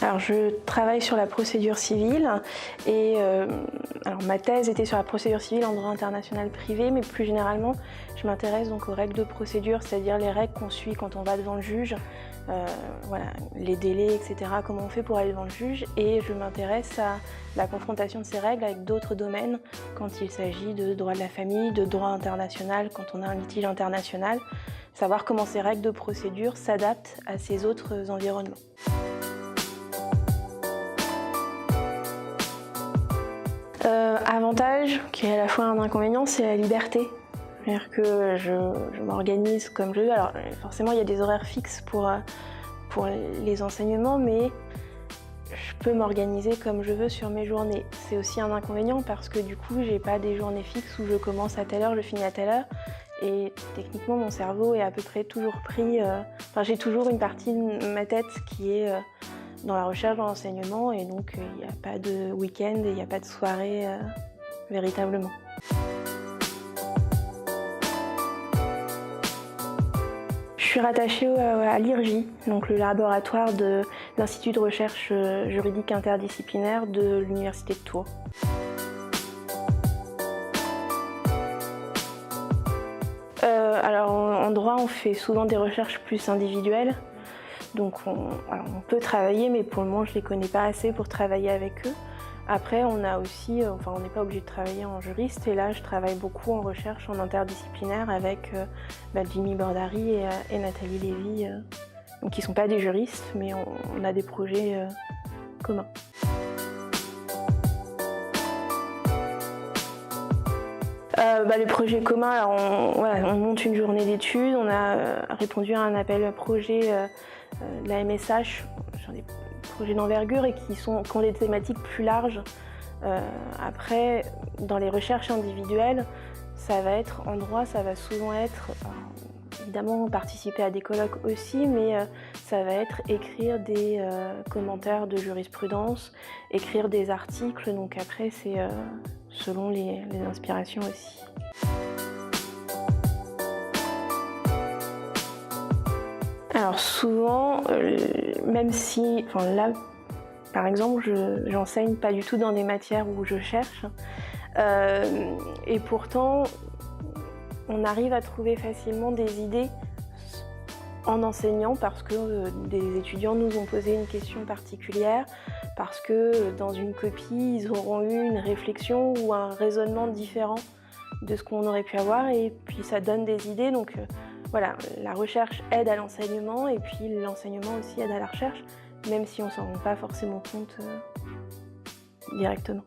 Alors, je travaille sur la procédure civile et alors, ma thèse était sur la procédure civile en droit international privé, mais plus généralement, je m'intéresse donc aux règles de procédure, c'est-à-dire les règles qu'on suit quand on va devant le juge, voilà, les délais, etc., comment on fait pour aller devant le juge, et je m'intéresse à la confrontation de ces règles avec d'autres domaines quand il s'agit de droit de la famille, de droit international, quand on a un litige international, savoir comment ces règles de procédure s'adaptent à ces autres environnements. Avantage, qui est à la fois un inconvénient, c'est la liberté. C'est-à-dire que je m'organise comme je veux. Alors forcément, il y a des horaires fixes pour les enseignements, mais je peux m'organiser comme je veux sur mes journées. C'est aussi un inconvénient parce que du coup, j'ai pas des journées fixes où je commence à telle heure, je finis à telle heure. Et techniquement, mon cerveau est à peu près toujours pris. Enfin, j'ai toujours une partie de ma tête qui est dans la recherche, dans l'enseignement, et donc il n'y a pas de week-end et il n'y a pas de soirée véritablement. Je suis rattachée à l'IRJ, donc le laboratoire de l'Institut de recherche juridique interdisciplinaire de l'Université de Tours. Alors en droit, on fait souvent des recherches plus individuelles. Donc on peut travailler, mais pour le moment je ne les connais pas assez pour travailler avec eux. Après on a aussi, on n'est pas obligé de travailler en juriste, et là je travaille beaucoup en recherche en interdisciplinaire avec Jimmy Bordary et Nathalie Lévy, donc qui ne sont pas des juristes, mais on a des projets communs. Les projets communs, alors on monte une journée d'études, on a répondu à un appel projet de la MSH sur des projets d'envergure et qui ont des thématiques plus larges. Après, dans les recherches individuelles, ça va être en droit, ça va souvent être, évidemment participer à des colloques aussi, mais ça va être écrire des commentaires de jurisprudence, écrire des articles, donc après c'est selon les inspirations aussi. Alors souvent, même si, là, par exemple, j'enseigne pas du tout dans des matières où je cherche, et pourtant, on arrive à trouver facilement des idées en enseignant parce que des étudiants nous ont posé une question particulière, parce que dans une copie, ils auront eu une réflexion ou un raisonnement différent de ce qu'on aurait pu avoir, et puis ça donne des idées. Donc voilà, la recherche aide à l'enseignement, et puis l'enseignement aussi aide à la recherche, même si on ne s'en rend pas forcément compte directement.